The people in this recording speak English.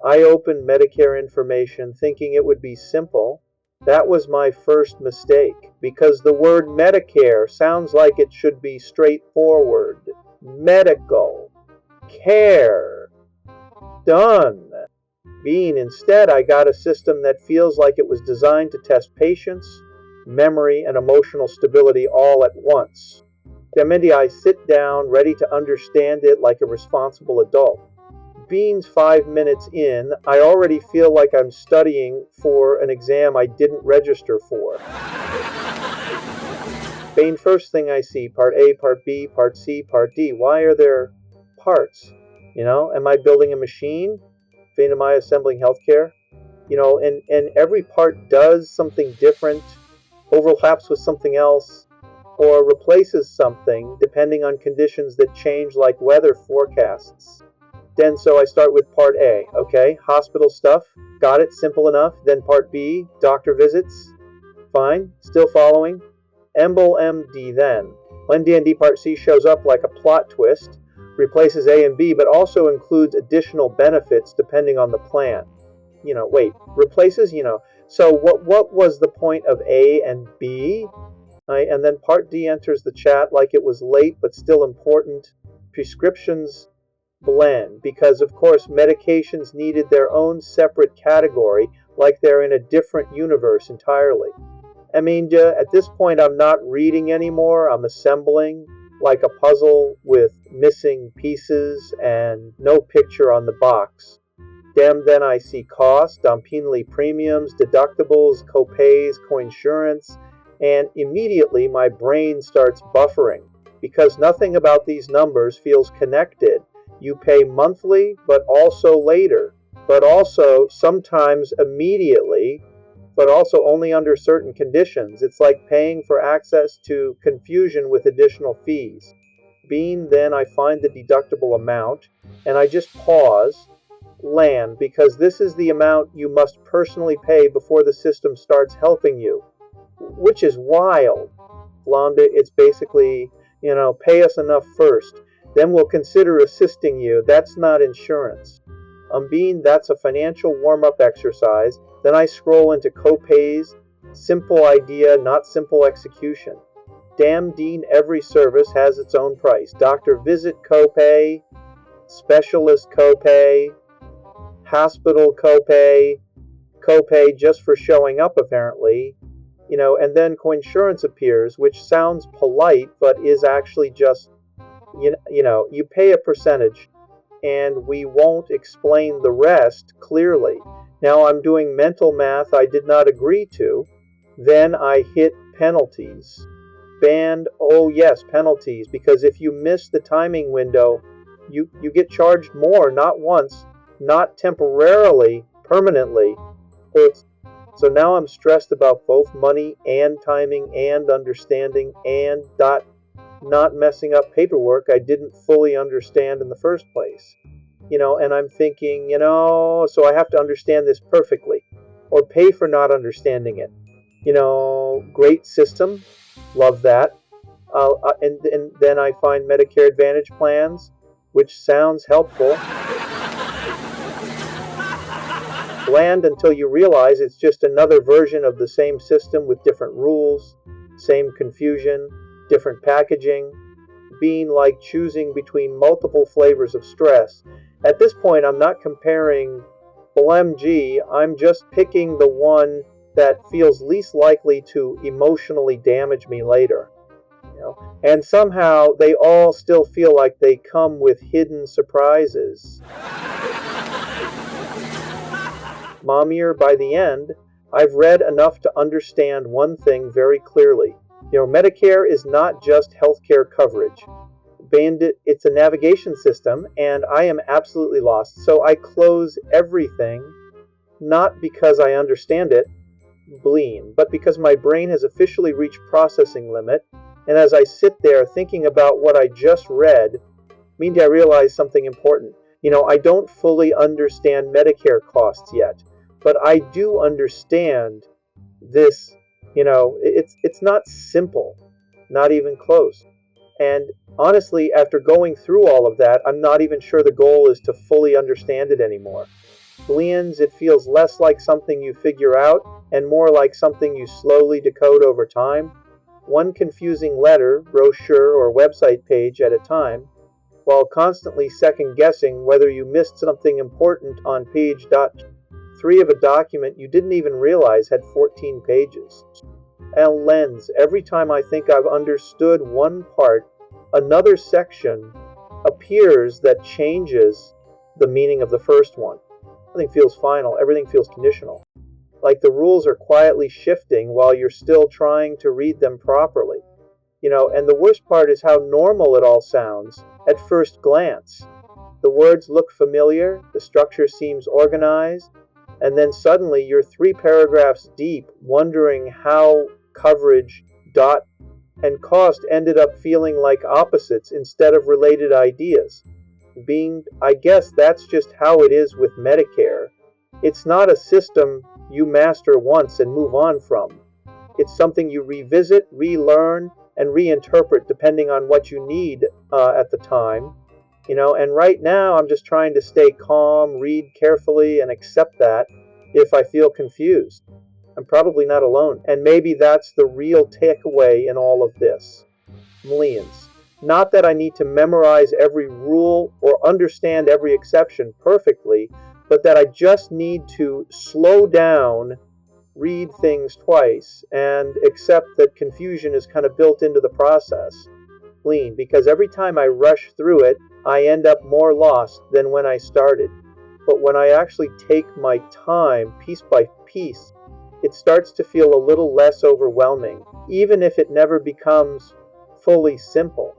I opened Medicare information thinking it would be simple. That was my first mistake because the word Medicare sounds like it should be straightforward. Medical care. Done. Being instead, I got a system that feels like it was designed to test patience, memory, and emotional stability all at once. Mindy, I sit down ready to understand it like a responsible adult. Being 5 minutes in, I already feel like I'm studying for an exam I didn't register for. Being first thing I see, part A, part B, part C, part D. Why are there parts? Am I building a machine? Am I assembling healthcare? And every part does something different, overlaps with something else, or replaces something depending on conditions that change like weather forecasts. Then so I start with part A, okay? Hospital stuff, got it, simple enough. Then part B, doctor visits, fine, still following. Embol MD then. When D&D part C shows up like a plot twist, replaces A and B, but also includes additional benefits depending on the plan. Replaces, So what was the point of A and B? Right? And then part D enters the chat like it was late but still important. Prescriptions blend because, of course, medications needed their own separate category like they're in a different universe entirely. At this point, I'm not reading anymore. I'm assembling like a puzzle with missing pieces and no picture on the box. Then I see cost, penalty premiums, deductibles, copays, coinsurance, and immediately my brain starts buffering because nothing about these numbers feels connected. You pay monthly, but also later, but also sometimes immediately, but also only under certain conditions. It's like paying for access to confusion with additional fees. Then I find the deductible amount, and I just pause, land, because this is the amount you must personally pay before the system starts helping you, which is wild. Londa, it's basically, pay us enough first, then we'll consider assisting you. That's not insurance. That's a financial warm-up exercise. Then I scroll into copays, simple idea, not simple execution. Damn Dean, every service has its own price. Doctor visit copay, specialist copay, hospital copay, copay just for showing up apparently, and then coinsurance appears, which sounds polite, but is actually just, you pay a percentage, and we won't explain the rest clearly. Now I'm doing mental math I did not agree to. Then I hit penalties. Banned, oh yes, penalties, because if you miss the timing window, you get charged more, not once, not temporarily, permanently. So now I'm stressed about both money and timing and understanding and not messing up paperwork I didn't fully understand in the first place. And I'm thinking, so I have to understand this perfectly or pay for not understanding it. Great system. Love that. And then I find Medicare Advantage plans, which sounds helpful. Bland until you realize it's just another version of the same system with different rules, same confusion, different packaging, being like choosing between multiple flavors of stress. At this point, I'm not comparing BLMG, I'm just picking the one that feels least likely to emotionally damage me later. And somehow they all still feel like they come with hidden surprises. Mommier, by the end, I've read enough to understand one thing very clearly. Medicare is not just healthcare coverage. Bandit, it's a navigation system, and I am absolutely lost. So I close everything, not because I understand it, but because my brain has officially reached processing limit, and as I sit there thinking about what I just read, I realize something important. I don't fully understand Medicare costs yet, but I do understand this. It's not simple, not even close. And honestly, after going through all of that, I'm not even sure the goal is to fully understand it anymore. Millions, it feels less like something you figure out and more like something you slowly decode over time, one confusing letter, brochure, or website page at a time, while constantly second-guessing whether you missed something important on page .3 of a document you didn't even realize had 14 pages. And lens, every time I think I've understood one part, another section appears that changes the meaning of the first one. Everything feels final, everything feels conditional. Like the rules are quietly shifting while you're still trying to read them properly. And the worst part is how normal it all sounds at first glance. The words look familiar, the structure seems organized, and then suddenly you're 3 paragraphs deep wondering how coverage, dot, and cost ended up feeling like opposites instead of related ideas. I guess that's just how it is with Medicare. It's not a system you master once and move on from. It's something you revisit, relearn, and reinterpret depending on what you need at the time. And right now I'm just trying to stay calm, read carefully, and accept that if I feel confused. I'm probably not alone. And maybe that's the real takeaway in all of this. Millions. Not that I need to memorize every rule or understand every exception perfectly, but that I just need to slow down, read things twice, and accept that confusion is kind of built into the process. Because every time I rush through it, I end up more lost than when I started. But when I actually take my time, piece by piece, it starts to feel a little less overwhelming, even if it never becomes fully simple.